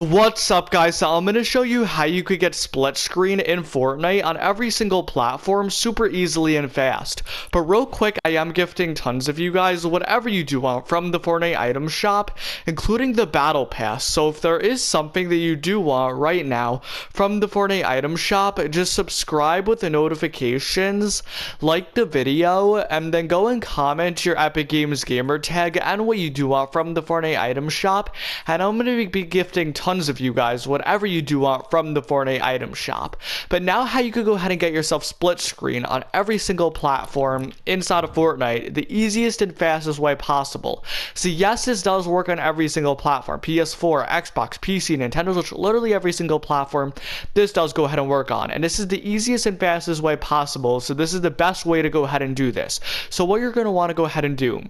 What's up, guys? So I'm going to show you how you could get split screen in Fortnite on every single platform super easily and fast. But real quick, I am gifting tons of you guys whatever you do want from the Fortnite item shop, including the battle pass. So if there is something that you do want right now from the Fortnite item shop, just subscribe with the notifications, like the video, and then go and comment your Epic Games gamer tag and what you do want from the Fortnite item shop. And I'm going to be gifting tons of you guys whatever you do want from the Fortnite item shop. But now how you could go ahead and get yourself split screen on every single platform inside of Fortnite the easiest and fastest way possible. So yes, this does work on every single platform: PS4, Xbox, PC, Nintendo, which literally every single platform this does go ahead and work on. And this is the easiest and fastest way possible, so this is the best way to go ahead and do this. So what you're going to want to go ahead and do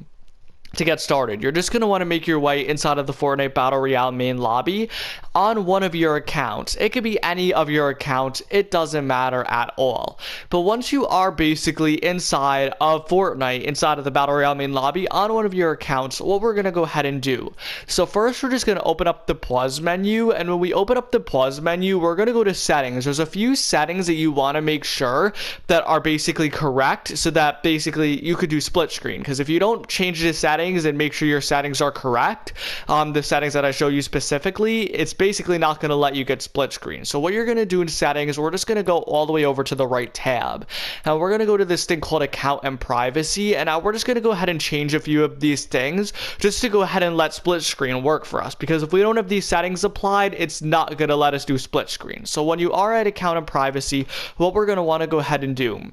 to get started, you're just going to want to make your way inside of the Fortnite Battle Royale main lobby on one of your accounts. It could be any of your accounts, it doesn't matter at all. But once you are basically inside of Fortnite, inside of the Battle Royale main lobby on one of your accounts, what we're going to go ahead and do. So first we're just going to open up the pause menu, and when we open up the pause menu, we're going to go to settings. There's a few settings that you want to make sure that are basically correct so that basically you could do split screen, because if you don't change the settings and make sure your settings are correct, the settings that I show you specifically, it's basically not going to let you get split screen. So what you're going to do in settings, we're just going to go all the way over to the right tab, and we're going to go to this thing called account and privacy, and now we're just going to go ahead and change a few of these things just to go ahead and let split screen work for us, because if we don't have these settings applied, it's not going to let us do split screen. So when you are at account and privacy, what we're going to want to go ahead and do,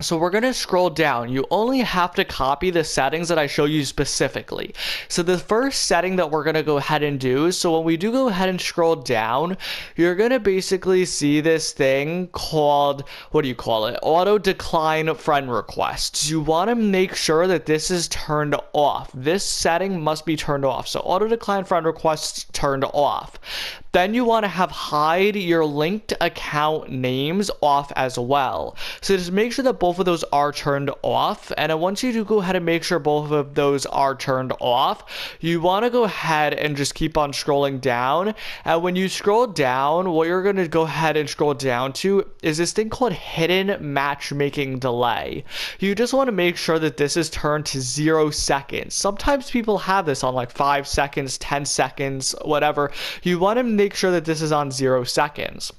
so we're going to scroll down. You only have to copy the settings that I show you specifically. So the first setting that we're going to go ahead and do, so when we do go ahead and scroll down, you're going to basically see this thing called, what do you call it? Auto decline friend requests. You want to make sure that this is turned off. This setting must be turned off. So auto decline friend requests turned off. Then you want to have hide your linked account names off as well. So just make sure that both of those are turned off. And then once you do go ahead and make sure both of those are turned off, you want to go ahead and just keep on scrolling down. And when you scroll down, what you're going to go ahead and scroll down to is this thing called hidden matchmaking delay. You just want to make sure that this is turned to 0 seconds. Sometimes people have this on like 5 seconds, 10 seconds, whatever. You want to make sure that this is on 0 seconds.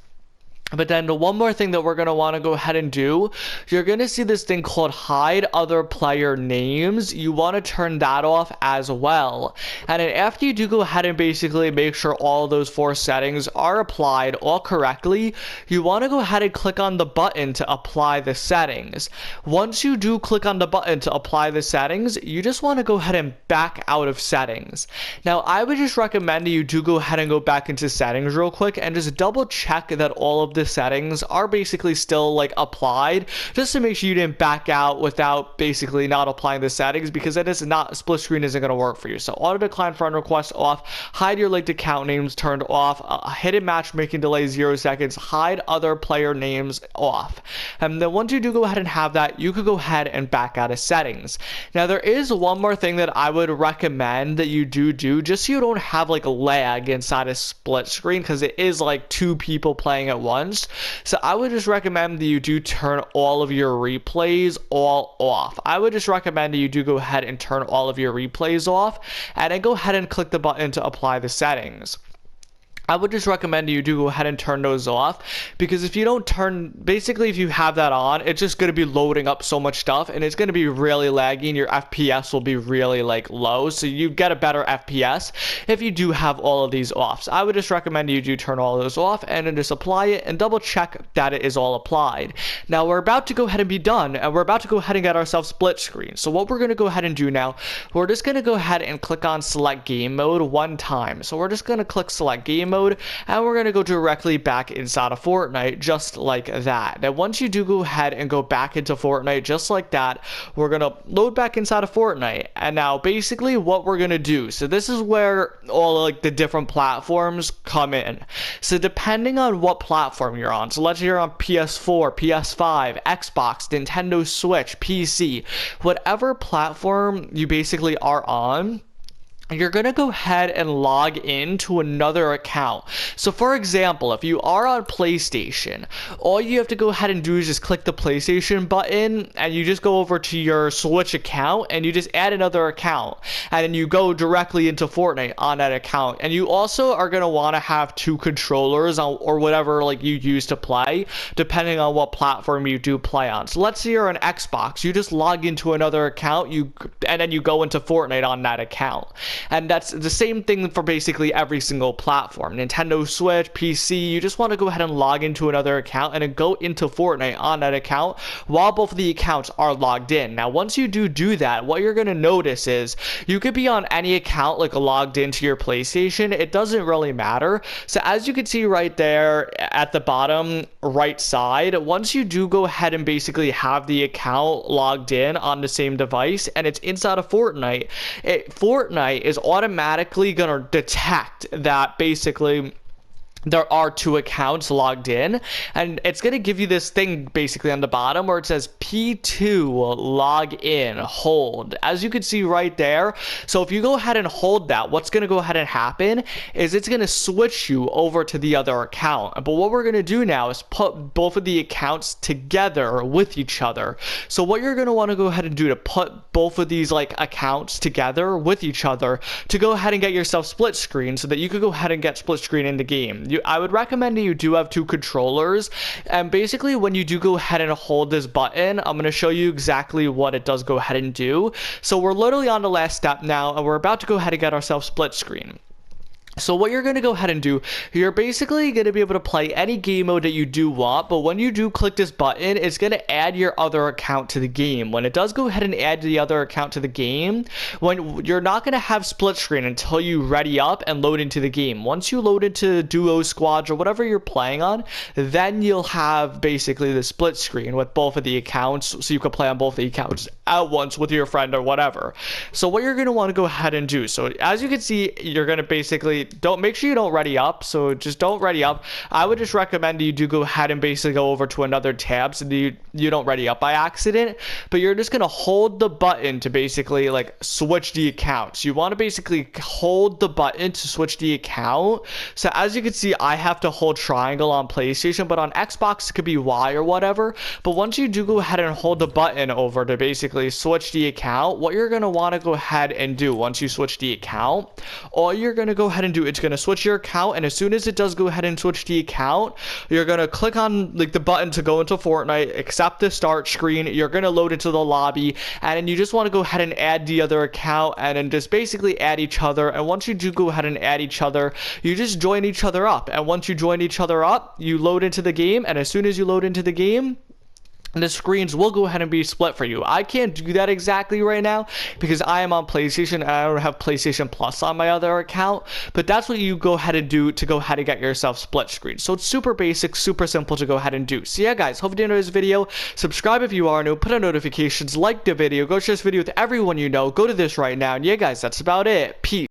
But then the one more thing that we're going to want to go ahead and do, you're going to see this thing called hide other player names. You want to turn that off as well. And then after you do go ahead and basically make sure all of those 4 settings are applied all correctly, you want to go ahead and click on the button to apply the settings. Once you do click on the button to apply the settings, you just want to go ahead and back out of settings. Now, I would just recommend that you do go ahead and go back into settings real quick and just double check that all of the settings are basically still like applied, just to make sure you didn't back out without basically not applying the settings, because that is not, split screen isn't going to work for you. So auto decline friend requests off, hide your linked account names turned off, hidden matchmaking delay 0 seconds, hide other player names off. And then once you do go ahead and have that, you could go ahead and back out of settings. Now there is one more thing that I would recommend that you do just so you don't have like lag inside a split screen, because it is like 2 people playing at once. So I would just recommend that you do turn all of your replays all off. I would just recommend that you do go ahead and turn all of your replays off, and then go ahead and click the button to apply the settings. I would just recommend you do go ahead and turn those off, because if you don't turn, basically if you have that on, it's just going to be loading up so much stuff, and it's going to be really laggy, and your FPS will be really like low, so you get a better FPS if you do have all of these off. So I would just recommend you do turn all of those off, and then just apply it and double check that it is all applied. Now we're about to go ahead and be done, and we're about to go ahead and get ourselves split screen. So what we're going to go ahead and do now, we're just going to go ahead and click on select game mode one time. So we're just going to click select game mode, and we're going to go directly back inside of Fortnite just like that. Now once you do go ahead and go back into Fortnite just like that, we're going to load back inside of Fortnite. And now basically what we're going to do, so this is where all like the different platforms come in. So depending on what platform you're on, so let's say you're on PS4, PS5, Xbox, Nintendo Switch, PC, whatever platform you basically are on, you're going to go ahead and log in to another account. So for example, if you are on PlayStation, all you have to go ahead and do is just click the PlayStation button, and you just go over to your Switch account and you just add another account, and then you go directly into Fortnite on that account. And you also are going to want to have 2 controllers or whatever like you use to play, depending on what platform you do play on. So let's say you're on Xbox, you just log into another account, and then you go into Fortnite on that account. And that's the same thing for basically every single platform. Nintendo Switch, PC, you just want to go ahead and log into another account and then go into Fortnite on that account while both of the accounts are logged in. Now, once you do that, what you're going to notice is you could be on any account like logged into your PlayStation. It doesn't really matter. So as you can see right there at the bottom right side, once you do go ahead and basically have the account logged in on the same device and it's inside of Fortnite, Fortnite is automatically going to detect that basically there are 2 accounts logged in, and it's going to give you this thing basically on the bottom where it says P2 log in hold, as you can see right there. So if you go ahead and hold that, what's going to go ahead and happen is it's going to switch you over to the other account. But what we're going to do now is put both of the accounts together with each other. So what you're going to want to go ahead and do to put both of these like accounts together with each other to go ahead and get yourself split screen so that you could go ahead and get split screen in the game. I would recommend that you do have 2 controllers, and basically when you do go ahead and hold this button, I'm going to show you exactly what it does go ahead and do. So we're literally on the last step now, and we're about to go ahead and get ourselves split screen. So what you're going to go ahead and do, you're basically going to be able to play any game mode that you do want, but when you do click this button, it's going to add your other account to the game. When it does go ahead and add the other account to the game, when you're not going to have split screen until you ready up and load into the game. Once you load into duo, squads, or whatever you're playing on, then you'll have basically the split screen with both of the accounts, so you can play on both the accounts at once with your friend or whatever. So what you're going to want to go ahead and do, so as you can see, you're going to basically make sure you don't ready up. So just don't ready up. I would just recommend you do go ahead and basically go over to another tab so that you don't ready up by accident, but you're just going to hold the button to basically like switch the accounts. You want to basically hold the button to switch the account. So as you can see, I have to hold triangle on PlayStation, but on Xbox it could be Y or whatever. But once you do go ahead and hold the button over to basically switch the account, what you're going to want to go ahead and do once you switch the account, all you're going to go ahead and do, it's going to switch your account, and as soon as it does go ahead and switch the account, you're going to click on like the button to go into Fortnite, accept the start screen, you're going to load into the lobby, and then you just want to go ahead and add the other account and then just basically add each other. And once you do go ahead and add each other, you just join each other up, and once you join each other up, you load into the game, and as soon as you load into the game, the screens will go ahead and be split for you. I can't do that exactly right now because I am on PlayStation and I don't have PlayStation Plus on my other account, but that's what you go ahead and do to go ahead and get yourself split screen. So it's super basic, super simple to go ahead and do. So yeah guys, hope you enjoyed this video. Subscribe if you are new, put on notifications, like the video, go share this video with everyone you know, go to this right now, and yeah guys, that's about it. Peace.